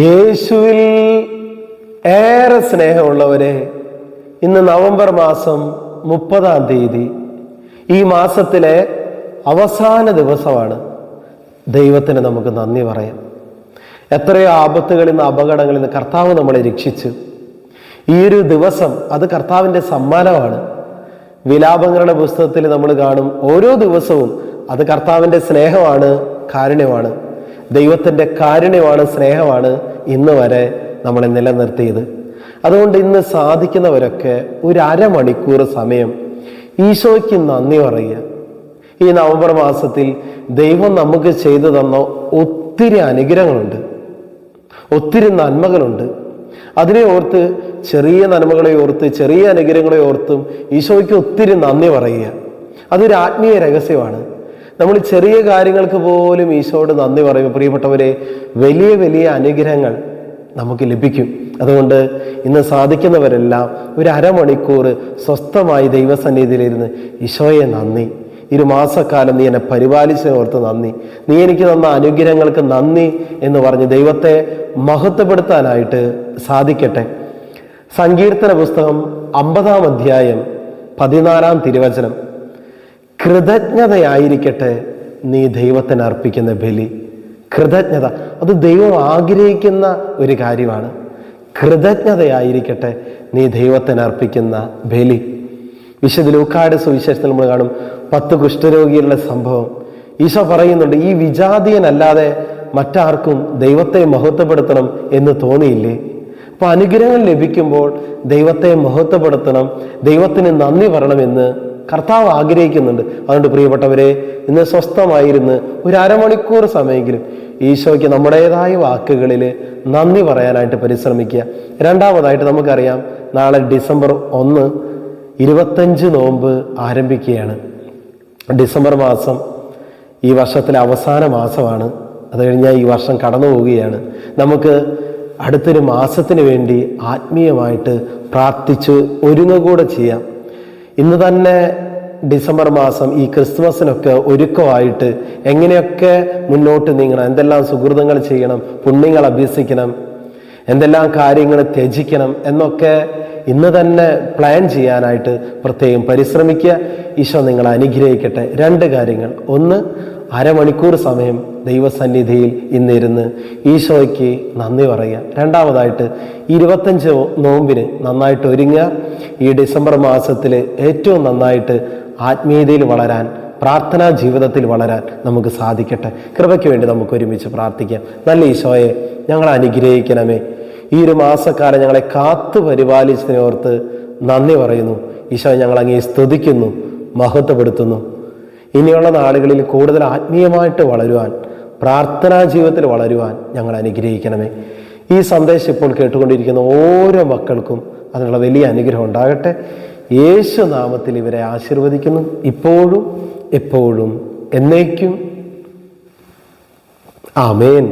യേശുവിൽ ഏറെ സ്നേഹമുള്ളവരെ, ഇന്ന് നവംബർ മാസം 30-ാം തീയതി, ഈ മാസത്തിലെ അവസാന ദിവസമാണ്. ദൈവത്തിന് നമുക്ക് നന്ദി പറയാം. എത്രയോ ആപത്തുകളിൽ നിന്ന്, അപകടങ്ങളിൽ നിന്ന് കർത്താവ് നമ്മളെ രക്ഷിച്ചു. ഈ ഒരു ദിവസം അത് കർത്താവിൻ്റെ സമ്മാനമാണ്. വിലാപങ്ങളുടെ പുസ്തകത്തിൽ നമ്മൾ കാണും, ഓരോ ദിവസവും അത് കർത്താവിൻ്റെ സ്നേഹമാണ്, കാരുണ്യമാണ്. ദൈവത്തിൻ്റെ കാരുണ്യമാണ്, സ്നേഹമാണ് ഇന്ന് വരെ നമ്മളെ നിലനിർത്തിയത്. അതുകൊണ്ട് ഇന്ന് സാധിക്കുന്നവരൊക്കെ ഒരു അരമണിക്കൂർ സമയം ഈശോയ്ക്ക് നന്ദി പറയുക. ഈ നവംബർ മാസത്തിൽ ദൈവം നമുക്ക് ചെയ്തു തന്ന ഒത്തിരി അനുഗ്രഹങ്ങളുണ്ട്, ഒത്തിരി നന്മകളുണ്ട്. അതിനെ ഓർത്ത്, ചെറിയ നന്മകളെ ഓർത്ത്, ചെറിയ അനുഗ്രഹങ്ങളെ ഓർത്തും ഈശോയ്ക്ക് ഒത്തിരി നന്ദി പറയുക. അതൊരു ആത്മീയ രഹസ്യമാണ്. നമ്മൾ ചെറിയ കാര്യങ്ങൾക്ക് പോലും ഈശോയോട് നന്ദി പറയുമ്പോൾ പ്രിയപ്പെട്ടവരെ, വലിയ വലിയ അനുഗ്രഹങ്ങൾ നമുക്ക് ലഭിക്കും. അതുകൊണ്ട് ഇന്ന് സാധിക്കുന്നവരെല്ലാം ഒരു അരമണിക്കൂർ സ്വസ്ഥമായി ദൈവസന്നിധിയിലിരുന്ന് ഈശോയെ നന്ദി, ഒരു മാസക്കാലം നീ എന്നെ പരിപാലിച്ചതിനോർത്ത് നന്ദി, നീ എനിക്ക് തന്ന അനുഗ്രഹങ്ങൾക്ക് നന്ദി എന്ന് പറഞ്ഞ് ദൈവത്തെ മഹത്വപ്പെടുത്താനായിട്ട് സാധിക്കട്ടെ. സങ്കീർത്തന പുസ്തകം 50-ാം അധ്യായം 14-ാം തിരുവചനം, കൃതജ്ഞതയായിരിക്കട്ടെ നീ ദൈവത്തിന് അർപ്പിക്കുന്ന ബലി. കൃതജ്ഞത അത് ദൈവം ആഗ്രഹിക്കുന്ന ഒരു കാര്യമാണ്. കൃതജ്ഞതയായിരിക്കട്ടെ നീ ദൈവത്തിന് അർപ്പിക്കുന്ന ബലി. വിശുദ്ധ ലൂക്കായുടെ സുവിശേഷത്തിൽ നമ്മൾ കാണും 10 കുഷ്ഠരോഗികളുടെ സംഭവം. ഈശോ പറയുന്നുണ്ട്, ഈ വിജാതീയനല്ലാതെ മറ്റാർക്കും ദൈവത്തെ മഹത്വപ്പെടുത്തണം എന്ന് തോന്നിയില്ലേ? അപ്പൊ അനുഗ്രഹങ്ങൾ ലഭിക്കുമ്പോൾ ദൈവത്തെ മഹത്വപ്പെടുത്തണം, ദൈവത്തിന് നന്ദി പറയണമെന്ന് കർത്താവ് ആഗ്രഹിക്കുന്നുണ്ട്. അതുകൊണ്ട് പ്രിയപ്പെട്ടവരെ, ഇന്ന് സ്വസ്ഥമായിരുന്ന് ഒരു അരമണിക്കൂർ സമയമെങ്കിലും ഈശോയ്ക്ക് നമ്മുടേതായ വാക്കുകളിൽ നന്ദി പറയാനായിട്ട് പരിശ്രമിക്കുക. രണ്ടാമതായിട്ട് നമുക്കറിയാം, നാളെ ഡിസംബർ 1 25 നോമ്പ് ആരംഭിക്കുകയാണ്. ഡിസംബർ മാസം ഈ വർഷത്തിലെ അവസാന മാസമാണ്. അത് കഴിഞ്ഞാൽ ഈ വർഷം കടന്നു പോവുകയാണ്. നമുക്ക് അടുത്തൊരു മാസത്തിന് വേണ്ടി ആത്മീയമായിട്ട് പ്രാർത്ഥിച്ച് ഒരുങ്ങുകൂടെ ചെയ്യാം. ഇന്ന് തന്നെ ഡിസംബർ മാസം ഈ ക്രിസ്മസിനൊക്കെ ഒരുക്കമായിട്ട് എങ്ങനെയൊക്കെ മുന്നോട്ട് നീങ്ങണം, എന്തെല്ലാം സുഹൃതങ്ങൾ ചെയ്യണം, പുണ്യങ്ങൾ അഭ്യസിക്കണം, എന്തെല്ലാം കാര്യങ്ങൾ ത്യജിക്കണം എന്നൊക്കെ ഇന്ന് തന്നെ പ്ലാൻ ചെയ്യാനായിട്ട് പ്രത്യേകം പരിശ്രമിക്കുക. ഈശോ നിങ്ങളെ അനുഗ്രഹിക്കട്ടെ. 2 കാര്യങ്ങൾ. 1, അരമണിക്കൂർ സമയം ദൈവസന്നിധിയിൽ ഇന്നിരുന്ന് ഈശോയ്ക്ക് നന്ദി പറയുക. രണ്ടാമതായിട്ട് 25 നോമ്പിന് നന്നായിട്ട് ഒരുങ്ങുക. ഈ ഡിസംബർ മാസത്തിൽ ഏറ്റവും നന്നായിട്ട് ആത്മീയതയിൽ വളരാൻ, പ്രാർത്ഥനാ ജീവിതത്തിൽ വളരാൻ നമുക്ക് സാധിക്കട്ടെ. കൃപയ്ക്ക് വേണ്ടി നമുക്ക് ഒരുമിച്ച് പ്രാർത്ഥിക്കാം. നല്ല ഈശോയെ, ഞങ്ങളെ അനുഗ്രഹിക്കണമേ. ഈ ഒരു മാസക്കാലം ഞങ്ങളെ കാത്തു പരിപാലിച്ചതിനോർത്ത് നന്ദി പറയുന്നു. ഈശോ, ഞങ്ങൾ അങ്ങേ സ്തുതിക്കുന്നു, മഹത്വപ്പെടുത്തുന്നു. ഇനിയുള്ള നാളുകളിൽ കൂടുതൽ ആത്മീയമായിട്ട് വളരുവാൻ, പ്രാർത്ഥനാ ജീവിതത്തിൽ വളരുവാൻ ഞങ്ങൾ അനുഗ്രഹിക്കണമേ. ഈ സന്ദേശം ഇപ്പോൾ കേട്ടുകൊണ്ടിരിക്കുന്ന ഓരോ മക്കൾക്കും അതിനുള്ള വലിയ അനുഗ്രഹം ഉണ്ടാകട്ടെ. യേശു നാമത്തിൽ ഇവരെ ആശീർവദിക്കുന്നു, ഇപ്പോഴും എപ്പോഴും എന്നേക്കും. ആമേൻ.